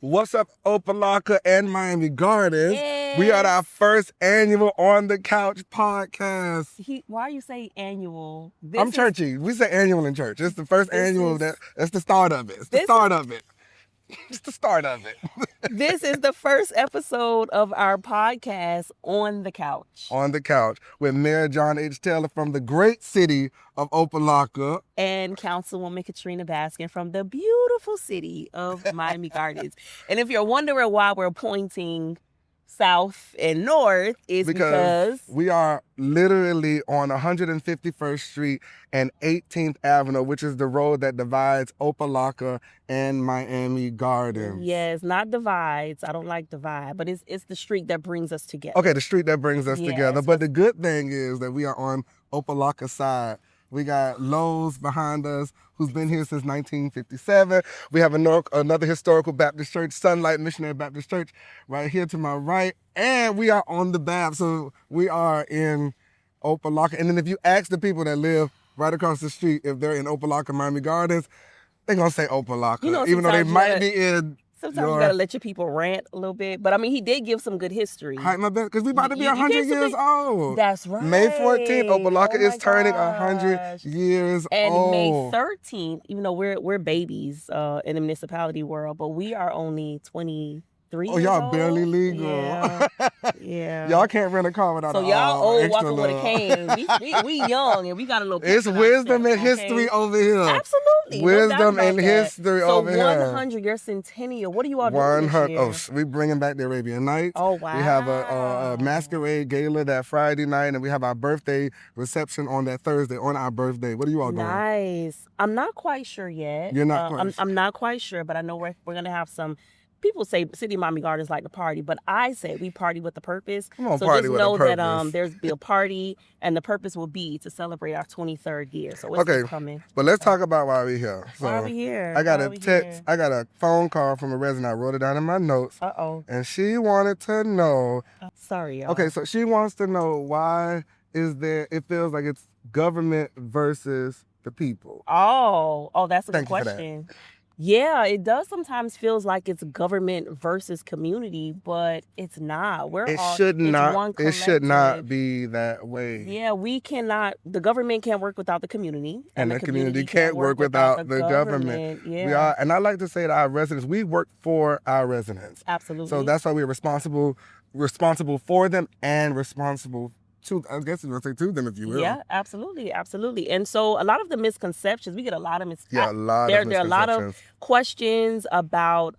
What's up, Opa-locka and Miami Gardens? Yes. We are our first annual On the Couch podcast. Why you say annual? I'm churchy. We say annual in church. It's the first annual. That's the start of it. It's the start of it. It's the start of it. This is the first episode of our podcast, On the Couch. On the Couch with Mayor John H. Taylor from the great city of Opa-locka. And Councilwoman Katrina Baskin from the beautiful city of Miami Gardens. And if you're wondering why we're pointing south and north, is because we are literally on 151st Street and 18th Avenue, which is the road that divides Opa-locka and Miami Gardens. Yes, not divides. I don't like divide, but it's the street that brings us together. Okay, the street that brings us together. But the good thing is that we are on Opa-locka's side. We got Lowe's behind us, who's been here since 1957. We have another historical Baptist church, Sonlight Missionary Baptist Church, right here to my right. And we are on the BAP, so we are in Opa-locka. And then if you ask the people that live right across the street if they're in Opa-locka, Miami Gardens, they're going to say Opa-locka, even though they might be in... Sometimes you gotta let your people rant a little bit. But I mean, he did give some good history. Hype my best, because we about to be 100 years old. That's right. May 14th, Opa-locka is turning 100 years old. And May 13th, even though we're babies in the municipality world, but we are only 23 years y'all old. barely legal. Yeah. Y'all can't rent a car without so y'all old walking with a cane. We young and we got a little... It's wisdom and history over here. Absolutely. Wisdom and history over here. So 100 year centennial. What are you all doing this year? Oh, we bringing back the Arabian Nights. Oh, wow. We have a masquerade gala that Friday night, and we have our birthday reception on that Thursday on our birthday. What are you all doing? Nice. I'm not quite sure yet. You're not quite sure? I'm not quite sure, but I know we're going to have some... People say City of Miami Gardens like to party, but I say we party with a purpose. Come on, so party just with know a purpose. that there's be a party, and the purpose will be to celebrate our 23rd year. So it's coming. But let's talk about why we're here. So why are we here? I got a text. I got a phone call from a resident. I wrote it down in my notes. And she wanted to know. Sorry, y'all. Okay, so she wants to know why it feels like it's government versus the people. Oh, that's a good question. Thank you for that. Yeah, it does sometimes feels like it's government versus community, but it's not. It should not be that way. Yeah, the government can't work without the community. And the community can't work without the government. Yeah. And I like to say to our residents, we work for our residents. Absolutely. So that's why we're responsible for them and responsible I guess you would say to them, if you will. Yeah, absolutely. And so a lot of the misconceptions, we get a lot of misconceptions. There are a lot of questions about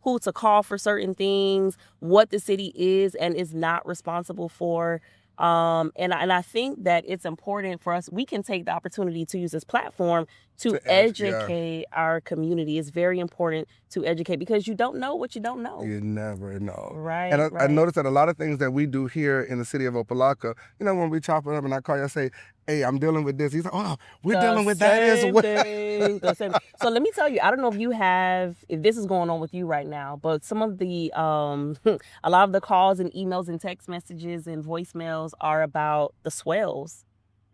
who to call for certain things, what the city is and is not responsible for. And I think that it's important for us. We can take the opportunity to use this platform to educate our community. It's very important to educate because you don't know what you don't know. You never know. Right. And I noticed that a lot of things that we do here in the city of Opa-locka, when we chop it up and I call you, I say, hey, I'm dealing with this. He's like, oh, we're dealing with that as well. So let me tell you, I don't know if this is going on with you right now, but some of the, a lot of the calls and emails and text messages and voicemails are about the swales.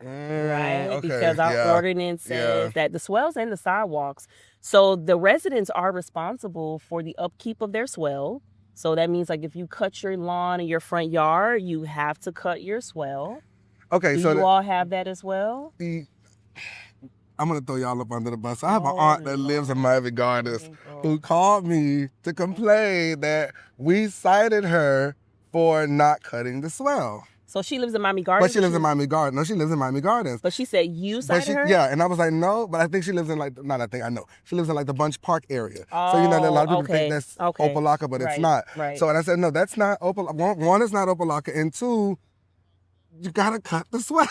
Right? Okay, because our ordinance says that the swales and the sidewalks. So the residents are responsible for the upkeep of their swale. So that means like if you cut your lawn in your front yard, you have to cut your swale. Okay, Do you all have that as well? I'm going to throw y'all up under the bus. I have an aunt that lives in Miami Gardens who called me to complain that we cited her for not cutting the swale. So she lives in Miami Gardens? But she lives in Miami Gardens. No, she lives in Miami Gardens. But she said you cited her? Yeah, and I was like, no, but I think she lives in I know. She lives in like the Bunch Park area. Oh, so, a lot of people think that's Opa-locka, but it's not. Right. So, and I said, no, that's not Opa-locka. One, it's not Opa-locka, and two, you gotta cut the swale.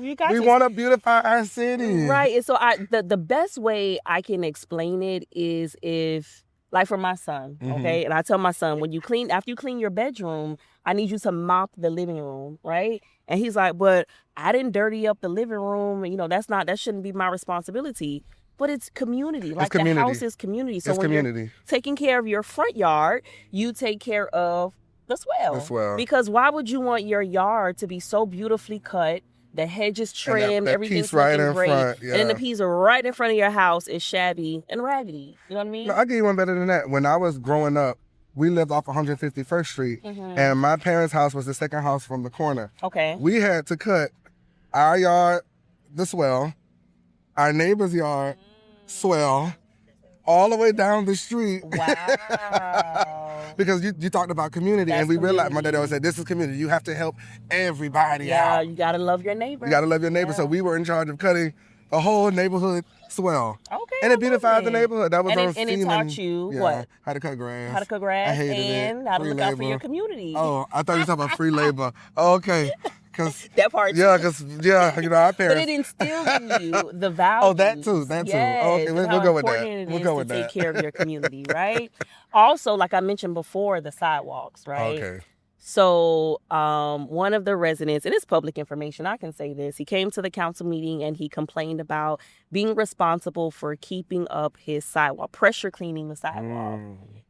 You got to. We want to beautify our city. Right, and so the best way I can explain it is if, like for my son, okay? And I tell my son, after you clean your bedroom, I need you to mop the living room, right? And he's like, but I didn't dirty up the living room. And, that shouldn't be my responsibility. But it's community. Like the house is community. So when you're taking care of your front yard, you take care of the swale. The swale. Because why would you want your yard to be so beautifully cut The hedges And trimmed, that everything's piece right looking in great. front, And then the piece right in front of your house is shabby and raggedy. You know what I mean? No, I'll give you one better than that. When I was growing up, we lived off 151st Street, and my parents' house was the second house from the corner. Okay. We had to cut our yard, the swell, our neighbor's yard, swell, all the way down the street. Wow. Because you talked about community, That's and we realized, my community. dad always said, this is community. You have to help everybody out. You got to love your neighbor. You got to love your neighbor. So we were in charge of cutting the whole neighborhood swell. Okay. And it beautified the neighborhood. That was and on it taught you what? How to cut grass. How to cut grass I hated and how to free look out for labor. your community. Oh, I thought you were talking about free labor. Okay. That part too. Yeah, because, our parents. But it instilled in you the values. Oh, that too. Yes, Okay, we'll go with that. We'll go with that. Take care of your community, right? Also, like I mentioned before, the sidewalks, right? Okay. So one of the residents, and it's public information, I can say this, he came to the council meeting and he complained about being responsible for keeping up his sidewalk, pressure cleaning the sidewalk.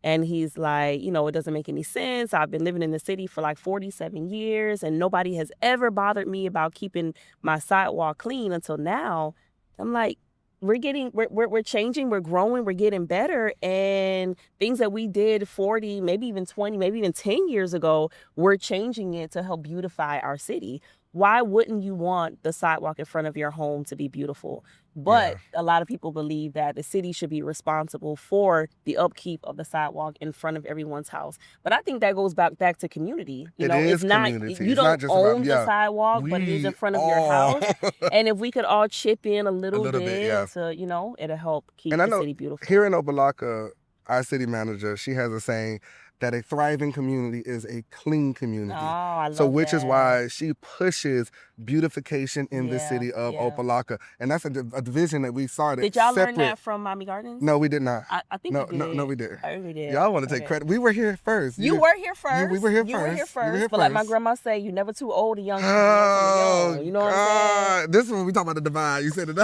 And he's like, it doesn't make any sense. I've been living in the city for like 47 years and nobody has ever bothered me about keeping my sidewalk clean until now. I'm like, we're changing, we're growing, we're getting better. And things that we did 40, maybe even 20, maybe even 10 years ago, we're changing it to help beautify our city. Why wouldn't you want the sidewalk in front of your home to be beautiful? But a lot of people believe that the city should be responsible for the upkeep of the sidewalk in front of everyone's house. But I think that goes back to community. It's not community. You It's don't not just own about, the sidewalk, but it is in front of your house. And if we could all chip in a little bit to, it'll help keep the city beautiful. Here in Opa-locka, our city manager, she has a saying that a thriving community is a clean community. Oh, I love so which that. is why she pushes beautification in the city of Opa-locka. And that's a division that we started. Did y'all learn that from Miami Gardens? No, we did not. I think we did. No, we did. We did. Y'all want to take credit. We were here first. You were here first. We were here You were here first. first. But like my grandma say, you're never too old or young to be young. You know what I'm saying? This is when we talk about the divide. You said it.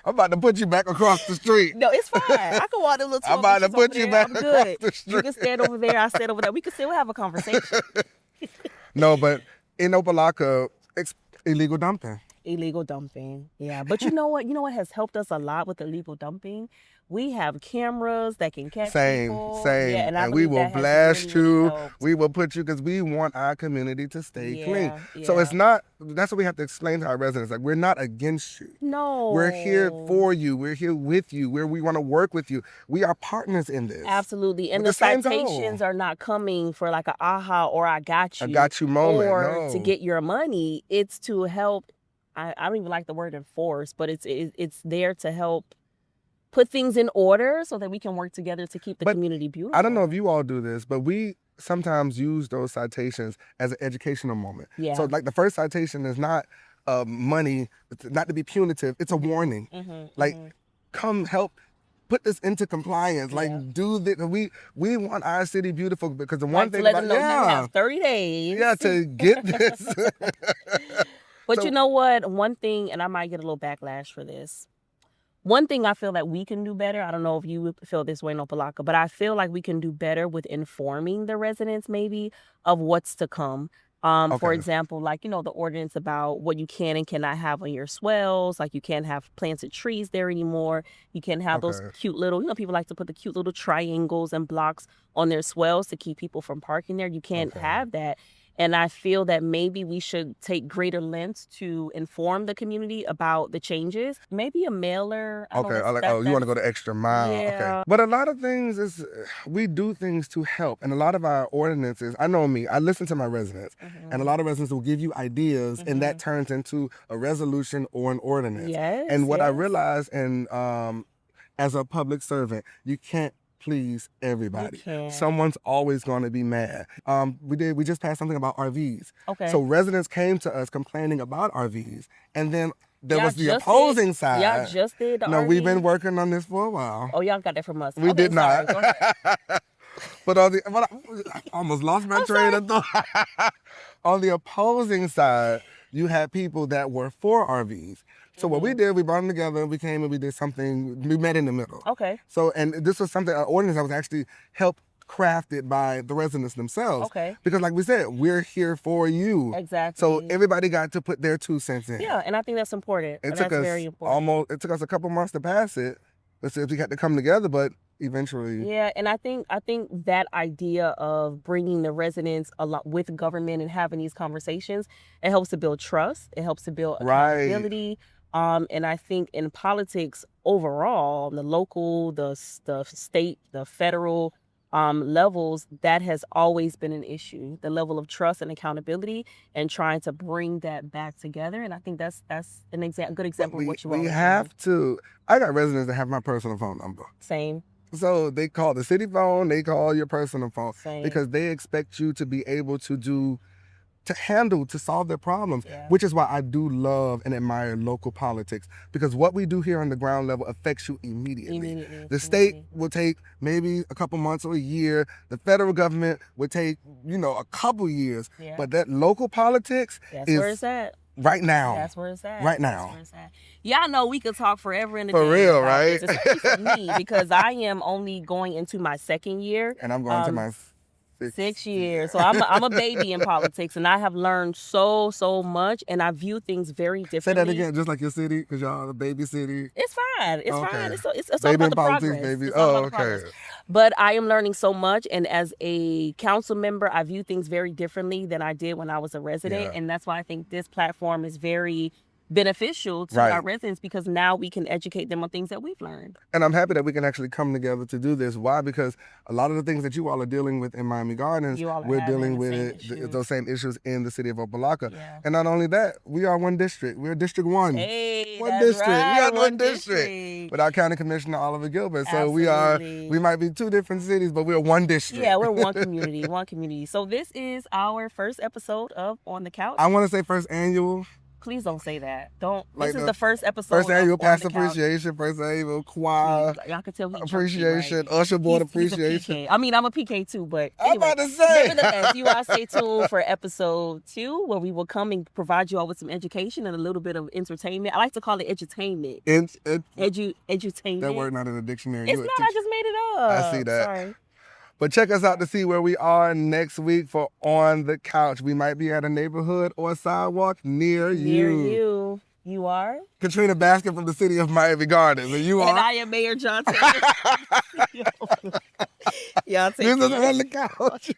I'm about to put you back across the street. No, it's fine. I can walk them little 12 I'm about to inches put over you there. back I'm across good. the street. You can stand over there. I stand over there. We can still have a conversation. No, but in Opa-locka, it's illegal dumping. Illegal dumping. Yeah. But you know what? You know what has helped us a lot with illegal dumping? We have cameras that can catch people. Same. Yeah, and we will blast you. Helped. We will put you because we want our community to stay clean. Yeah. So it's not, that's what we have to explain to our residents. Like, we're not against you. No. We're here for you. We're here with you. We want to work with you. We are partners in this. Absolutely. And With the the same citations are not coming for like a aha or I got you moment. Or to get your money. It's to help. I don't even like the word enforce, but it's there to help put things in order so that we can work together to keep the community beautiful. I don't know if you all do this, but we sometimes use those citations as an educational moment. Yeah. So like the first citation is not money, it's not to be punitive. It's a warning. Come help put this into compliance. Like do this. We want our city beautiful because the one thing to let about them know you have 30 days. Yeah, to get this. But you know what? One thing, and I might get a little backlash for this. One thing I feel that we can do better, I don't know if you feel this way in Opa-locka, but I feel like we can do better with informing the residents maybe of what's to come. For example, like, the ordinance about what you can and cannot have on your swales. Like you can't have planted trees there anymore. You can't have those cute little, people like to put the cute little triangles and blocks on their swales to keep people from parking there. You can't have that. And I feel that maybe we should take greater lengths to inform the community about the changes. Maybe a mailer. You want to go the extra mile. Yeah. Okay. But a lot of things is, we do things to help. And a lot of our ordinances, I know me, I listen to my residents. And a lot of residents will give you ideas and that turns into a resolution or an ordinance. Yes. And what I realized as a public servant, you can't please everybody. Someone's always going to be mad. We just passed something about RVs. Okay. So residents came to us complaining about RVs, and then there was the opposing side. Y'all just did the No, RV? we've been working on this for a while. Oh, y'all got that from us. We did not. Sorry. Go ahead. But I almost lost my train of thought. On the opposing side, you had people that were for RVs. So what we did, we brought them together, we came and we did something, we met in the middle. Okay. So, and this was something, an ordinance that was actually help crafted by the residents themselves. Okay. Because like we said, we're here for you. Exactly. So everybody got to put their 2 cents in. Yeah, and I think that's important. It And took that's us very important. it took us a couple months to pass it. Let's see if we had to come together, but eventually. Yeah, and I think that idea of bringing the residents along with government and having these conversations, it helps to build trust. It helps to build accountability. And I think in politics overall, the local, the state, the federal levels, that has always been an issue. The level of trust and accountability, and trying to bring that back together. And I think that's a good example of what you want. We have to. I got residents that have my personal phone number. Same. So they call the city phone, they call your personal phone. Same. Because they expect you to be able to solve their problems, Yeah. which is why I do love and admire local politics, because what we do here on the ground level affects you immediately. The state will take maybe a couple months or a year. The federal government would take, a couple years. Yeah. But that local politics That's where it's at. Right now. That's where it's at. Right now. That's where it's at. Y'all know we could talk forever in the For day real, about right? this, especially for me, because I am only going into my 2nd year. And I'm going to my 6 years. So I'm a baby in politics, and I have learned so much, and I view things very differently. Say that again, just like your city, because y'all a baby city. It's fine. It's Okay. fine. It's all Baby about in the politics, progress. baby. It's all Oh, about the okay. progress. But I am learning so much, and as a council member, I view things very differently than I did when I was a resident, Yeah. and that's why I think this platform is very beneficial to our residents, because now we can educate them on things that we've learned. And I'm happy that we can actually come together to do this. Why? Because a lot of the things that you all are dealing with in Miami Gardens, we're dealing with those same issues in the city of Opa-locka. Yeah. And not only that, we are one district. We're District 1. Hey, One that's district. right. We are one One district. With our county commissioner, Oliver Gilbert. So Absolutely. we might be 2 different cities, but we're one district. Yeah, we're one community, one community. So this is our first episode of On the Couch. I want to say first annual. Please don't say that. Don't. Like This is the first episode. First annual of On pastor the Couch. appreciation, first annual choir Y'all can tell he appreciation, right? usher board He's a appreciation. PK. I mean, I'm a PK too, but I'm anyway, about to say. nevertheless, you all stay tuned for episode 2, where we will come and provide you all with some education and a little bit of entertainment. I like to call it edutainment. Edutainment. That word not in the dictionary. It's not. I just made it up. I see that. Sorry. But check us out to see where we are next week for On the Couch. We might be at a neighborhood or a sidewalk near you. You are? Katrina Baskin from the city of Miami Gardens. And you are? And I am Mayor John Taylor. Y'all take This is care. On the Couch.